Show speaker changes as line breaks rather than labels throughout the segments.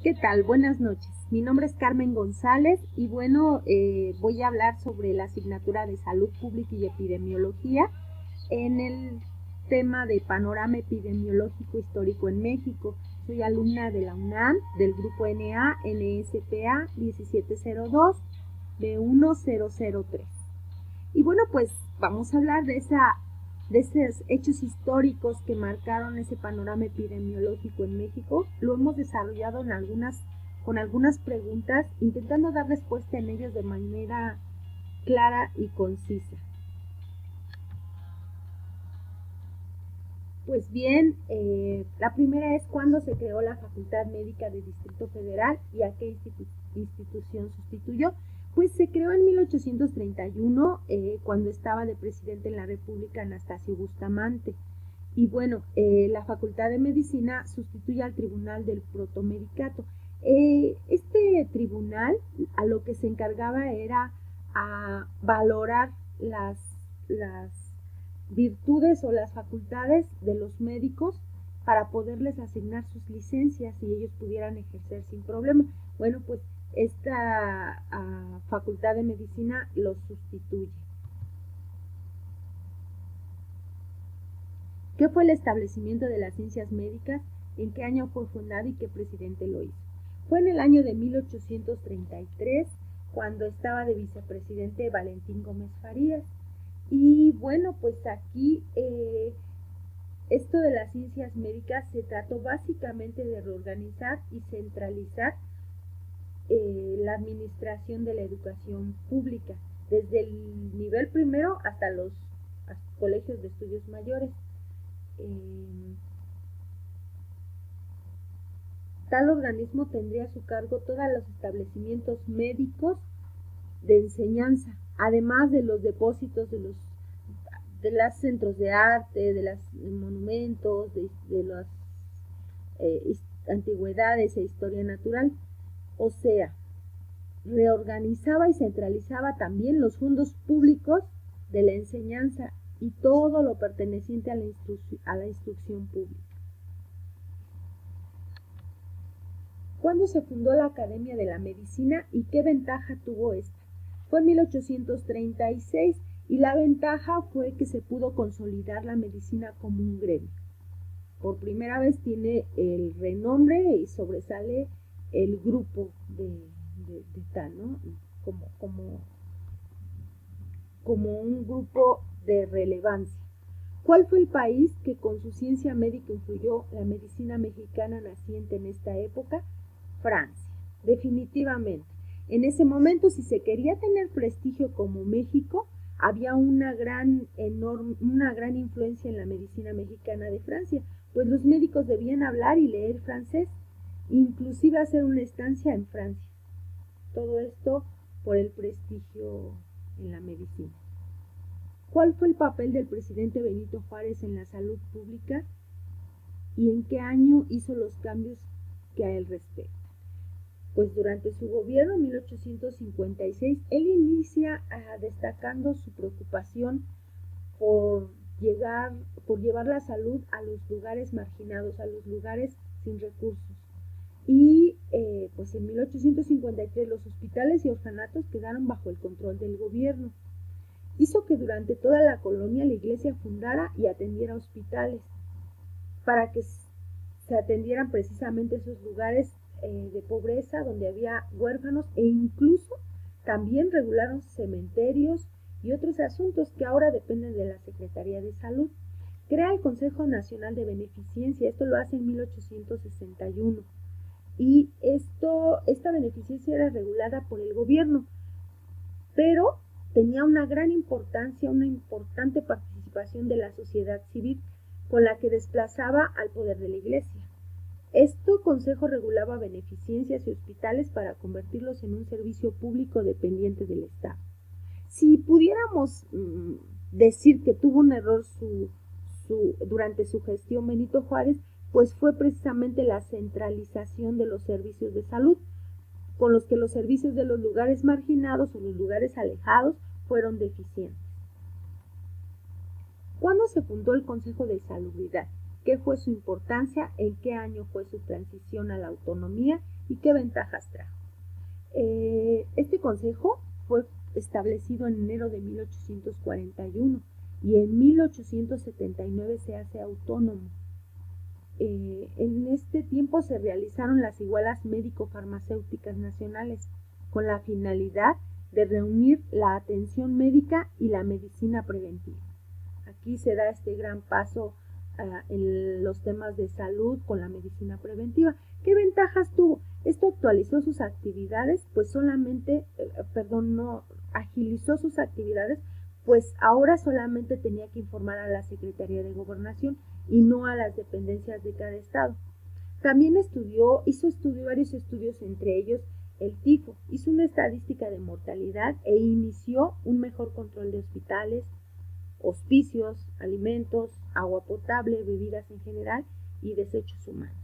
¿Qué tal? Buenas noches. Mi nombre es Carmen González y bueno, voy a hablar sobre la asignatura de Salud Pública y Epidemiología en el tema de panorama epidemiológico histórico en México. Soy alumna de la UNAM del grupo NA-NSPA 1702 B1003. Y bueno, pues vamos a hablar de esos hechos históricos que marcaron ese panorama epidemiológico en México. Lo hemos desarrollado con algunas preguntas, intentando dar respuesta en ellos de manera clara y concisa. Pues bien, la primera es cuándo se creó la Facultad Médica del Distrito Federal y a qué institución sustituyó. Pues se creó en 1831, cuando estaba de presidente en la República Anastasio Bustamante. Y bueno, la Facultad de Medicina sustituye al Tribunal del Protomedicato. Este tribunal a lo que se encargaba era a valorar las virtudes o las facultades de los médicos para poderles asignar sus licencias y ellos pudieran ejercer sin problema. Bueno, pues esta Facultad de Medicina los sustituye. ¿Qué fue el establecimiento de las ciencias médicas? ¿En qué año fue fundado y qué presidente lo hizo? Fue en el año de 1833, cuando estaba de vicepresidente Valentín Gómez Farías. Y bueno, pues aquí esto de las ciencias médicas se trató básicamente de reorganizar y centralizar la administración de la educación pública, desde el nivel primero hasta los colegios de estudios mayores. Tal organismo tendría a su cargo todos los establecimientos médicos de enseñanza, además de los depósitos de los centros de arte, de los monumentos, de las antigüedades e historia natural. O sea, reorganizaba y centralizaba también los fondos públicos de la enseñanza y todo lo perteneciente a la instrucción pública. ¿Cuándo se fundó la Academia de la Medicina y qué ventaja tuvo esta? Fue en 1836 y la ventaja fue que se pudo consolidar la medicina como un gremio. Por primera vez tiene el renombre y sobresale el grupo de tal, ¿no? Como un grupo de relevancia. ¿Cuál fue el país que con su ciencia médica influyó la medicina mexicana naciente en esta época? Francia, definitivamente. En ese momento, si se quería tener prestigio como México, había una gran influencia en la medicina mexicana de Francia, pues los médicos debían hablar y leer francés, inclusive hacer una estancia en Francia. Todo esto por el prestigio en la medicina. ¿Cuál fue el papel del presidente Benito Juárez en la salud pública y en qué año hizo los cambios que a él respectan? Pues durante su gobierno en 1856, él inicia destacando su preocupación por llevar la salud a los lugares marginados, a los lugares sin recursos. Y pues en 1853 los hospitales y orfanatos quedaron bajo el control del gobierno. Hizo que durante toda la colonia la iglesia fundara y atendiera hospitales para que se atendieran precisamente esos lugares de pobreza donde había huérfanos, e incluso también regularon cementerios y otros asuntos que ahora dependen de la Secretaría de Salud. Crea el Consejo Nacional de Beneficencia, esto lo hace en 1861, y esta beneficencia era regulada por el gobierno, pero tenía una gran importancia, una importante participación de la sociedad civil, con la que desplazaba al poder de la iglesia. Este consejo regulaba beneficencias y hospitales para convertirlos en un servicio público dependiente del Estado. Si pudiéramos decir que tuvo un error durante su gestión Benito Juárez, pues fue precisamente la centralización de los servicios de salud, con los que los servicios de los lugares marginados o los lugares alejados fueron deficientes. ¿Cuándo se fundó el Consejo de Salubridad? qué fue su importancia, en qué año fue su transición a la autonomía y qué ventajas trajo. Este consejo fue establecido en enero de 1841 y en 1879 se hace autónomo. En este tiempo se realizaron las igualas médico-farmacéuticas nacionales con la finalidad de reunir la atención médica y la medicina preventiva. Aquí se da este gran paso en los temas de salud con la medicina preventiva. ¿Qué ventajas tuvo? Esto actualizó sus actividades, pues agilizó sus actividades, pues ahora solamente tenía que informar a la Secretaría de Gobernación y no a las dependencias de cada estado. También hizo varios estudios, entre ellos el tifo, hizo una estadística de mortalidad e inició un mejor control de hospitales, hospicios, alimentos, agua potable, bebidas en general y desechos humanos.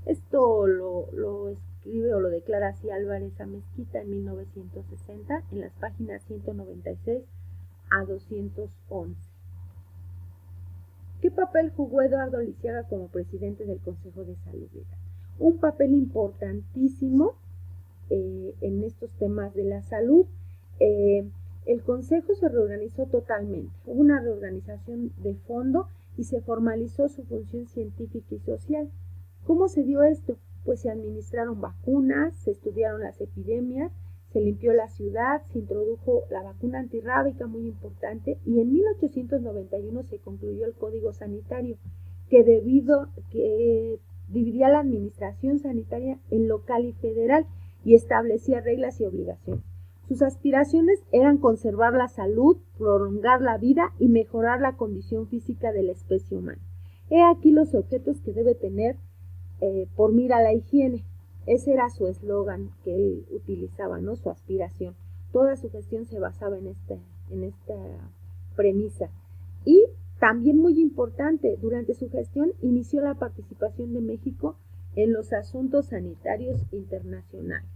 Esto lo escribe o lo declara así Álvarez Amezquita en 1960 en las páginas 196 a 211. ¿Qué papel jugó Eduardo Lisiaga como presidente del Consejo de Salubridad? Un papel importantísimo en estos temas de la salud. El Consejo se reorganizó totalmente, hubo una reorganización de fondo y se formalizó su función científica y social. ¿Cómo se dio esto? Pues se administraron vacunas, se estudiaron las epidemias, se limpió la ciudad, se introdujo la vacuna antirrábica, muy importante, y en 1891 se concluyó el Código Sanitario, que dividía la administración sanitaria en local y federal y establecía reglas y obligaciones. Sus aspiraciones eran conservar la salud, prolongar la vida y mejorar la condición física de la especie humana. He aquí los objetos que debe tener por mira la higiene. Ese era su eslogan que él utilizaba, ¿no? Su aspiración. Toda su gestión se basaba en esta premisa. Y también muy importante, durante su gestión inició la participación de México en los asuntos sanitarios internacionales.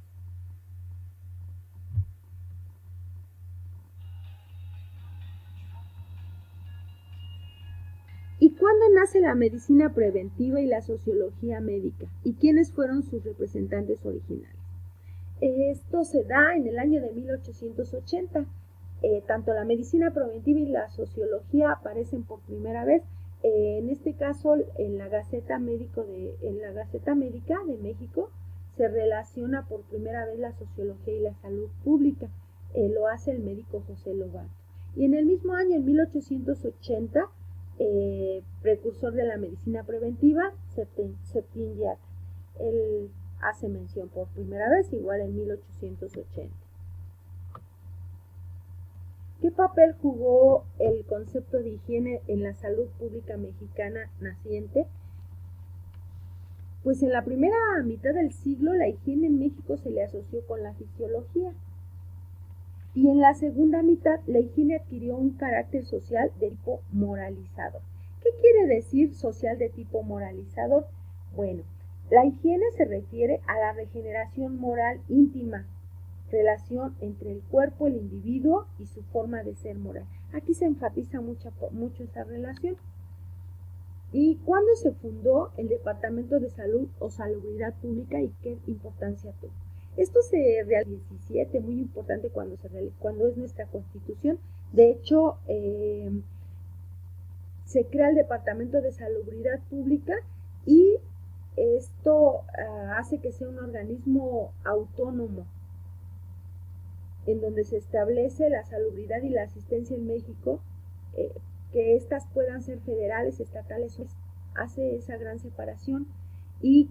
¿Y cuándo nace la medicina preventiva y la sociología médica? ¿Y quiénes fueron sus representantes originales? Esto se da en el año de 1880. Tanto la medicina preventiva y la sociología aparecen por primera vez. En este caso, en la Gaceta Médica de México se relaciona por primera vez la sociología y la salud pública. Lo hace el médico José Lobato. Y en el mismo año, en 1880, precursor de la medicina preventiva, Septim Yatra. Él hace mención por primera vez, igual en 1880. ¿Qué papel jugó el concepto de higiene en la salud pública mexicana naciente? Pues en la primera mitad del siglo la higiene en México se le asoció con la fisiología. Y en la segunda mitad la higiene adquirió un carácter social de tipo moralizador. ¿Qué quiere decir social de tipo moralizador? Bueno, la higiene se refiere a la regeneración moral íntima, relación entre el cuerpo, el individuo y su forma de ser moral. Aquí se enfatiza mucho esa relación. ¿Y cuándo se fundó el Departamento de Salud o Salubridad Pública y qué importancia tuvo? Esto se realizó en el 17, muy importante cuando es nuestra Constitución. De hecho, se crea el Departamento de Salubridad Pública y esto hace que sea un organismo autónomo en donde se establece la salubridad y la asistencia en México, que éstas puedan ser federales, estatales, hace esa gran separación. Y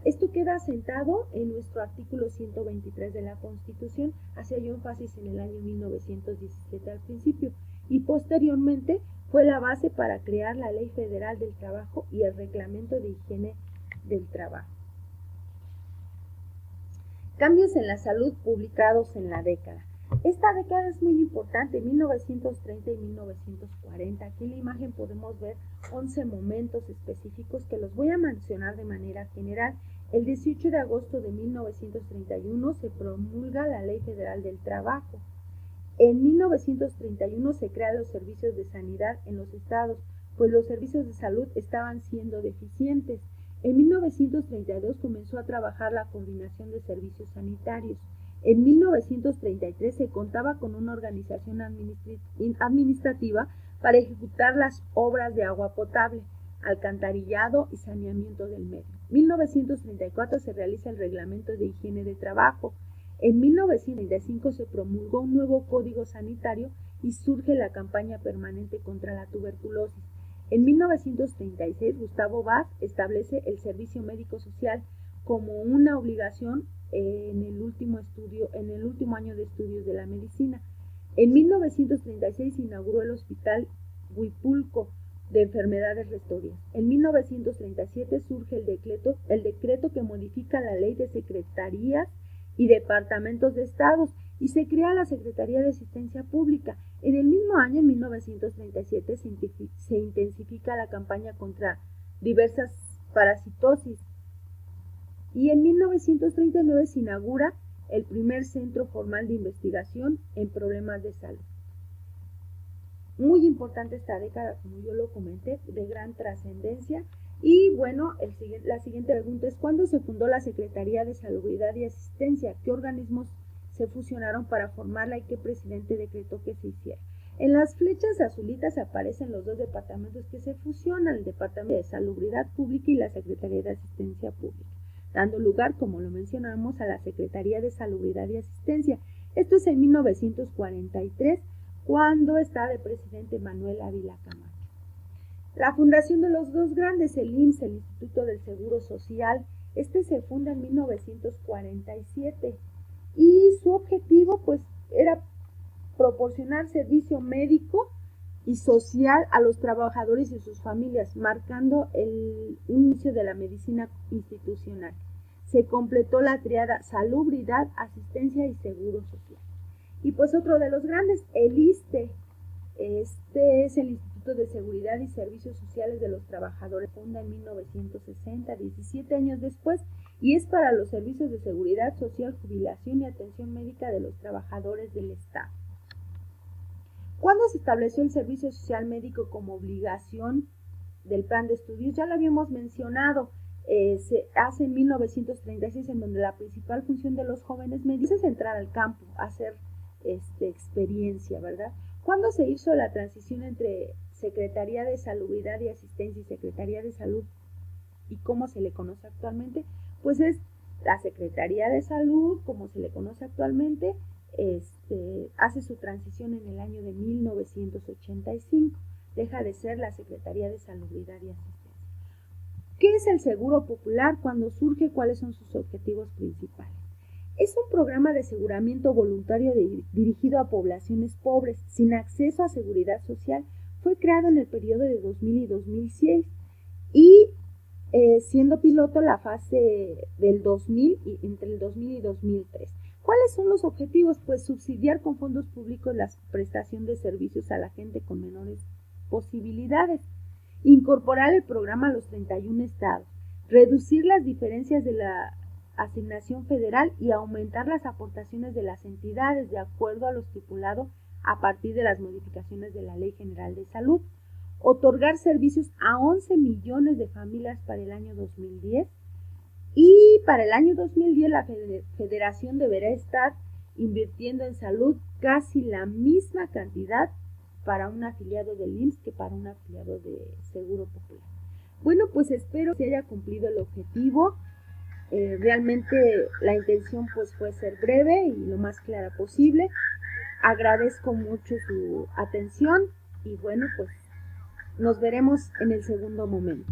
esto queda asentado en nuestro artículo 123 de la Constitución, hacía yo énfasis en el año 1917 al principio, y posteriormente fue la base para crear la Ley Federal del Trabajo y el Reglamento de Higiene del Trabajo. Cambios en la salud publicados en la década. Esta década es muy importante, 1930 y 1940. Aquí en la imagen podemos ver 11 momentos específicos que los voy a mencionar de manera general. El 18 de agosto de 1931 se promulga la Ley Federal del Trabajo. En 1931 se crean los servicios de sanidad en los estados, pues los servicios de salud estaban siendo deficientes. En 1932 comenzó a trabajar la coordinación de servicios sanitarios. En 1933 se contaba con una organización administrativa para ejecutar las obras de agua potable, alcantarillado y saneamiento del medio. En 1934 se realiza el Reglamento de Higiene de Trabajo. En 1935 se promulgó un nuevo Código Sanitario y surge la campaña permanente contra la tuberculosis. En 1936, Gustavo Vaz establece el servicio médico social como una obligación en el último año de estudios de la medicina. En 1936 se inauguró el Hospital Huipulco de Enfermedades Restorias. En 1937 surge el decreto que modifica la Ley de Secretarías y Departamentos de Estados y se crea la Secretaría de Asistencia Pública. En el mismo año, en 1937, se intensifica la campaña contra diversas parasitosis y en 1939 se inaugura el primer centro formal de investigación en problemas de salud. Muy importante esta década, como yo lo comenté, de gran trascendencia. Y bueno, la siguiente pregunta es: ¿cuándo se fundó la Secretaría de Salubridad y Asistencia? ¿Qué organismos se fusionaron para formarla y qué presidente decretó que se hiciera? En las flechas azulitas aparecen los dos departamentos que se fusionan, el Departamento de Salubridad Pública y la Secretaría de Asistencia Pública, dando lugar, como lo mencionamos, a la Secretaría de Salubridad y Asistencia. Esto es en 1943, cuando está de presidente Manuel Ávila Camacho. La fundación de los dos grandes, el IMSS, el Instituto del Seguro Social, se funda en 1947 y su objetivo pues era proporcionar servicio médico y social a los trabajadores y sus familias, marcando el inicio de la medicina institucional. Se completó la triada salubridad, asistencia y seguro social. Y pues otro de los grandes, el ISSSTE, es el Instituto de Seguridad y Servicios Sociales de los Trabajadores, funda en 1960, 17 años después, y es para los servicios de seguridad social, jubilación y atención médica de los trabajadores del Estado. ¿Cuándo se estableció el servicio social médico como obligación del plan de estudios? Ya lo habíamos mencionado, se hace en 1936, en donde la principal función de los jóvenes médicos es entrar al campo, hacer experiencia, ¿verdad? ¿Cuándo se hizo la transición entre Secretaría de Salubridad y Asistencia y Secretaría de Salud y cómo se le conoce actualmente? Pues es la Secretaría de Salud, como se le conoce actualmente, hace su transición en el año de 1985, deja de ser la Secretaría de Salubridad y Asistencia. ¿Qué es el Seguro Popular? ¿Cuándo surge? ¿Cuáles son sus objetivos principales? Es un programa de aseguramiento voluntario dirigido a poblaciones pobres, sin acceso a seguridad social. Fue creado en el periodo de 2000 y 2006 y siendo piloto la fase del 2000 y entre el 2000 y 2003. ¿Cuáles son los objetivos? Pues subsidiar con fondos públicos la prestación de servicios a la gente con menores posibilidades, incorporar el programa a los 31 estados, reducir las diferencias de la asignación federal y aumentar las aportaciones de las entidades de acuerdo a lo estipulado a partir de las modificaciones de la Ley General de Salud, otorgar servicios a 11 millones de familias para el año 2010 y para el año 2010 la Federación deberá estar invirtiendo en salud casi la misma cantidad para un afiliado del IMSS que para un afiliado de Seguro Popular. Bueno, pues espero que se haya cumplido el objetivo. Realmente la intención pues fue ser breve y lo más clara posible. Agradezco mucho su atención y bueno, pues nos veremos en el segundo momento.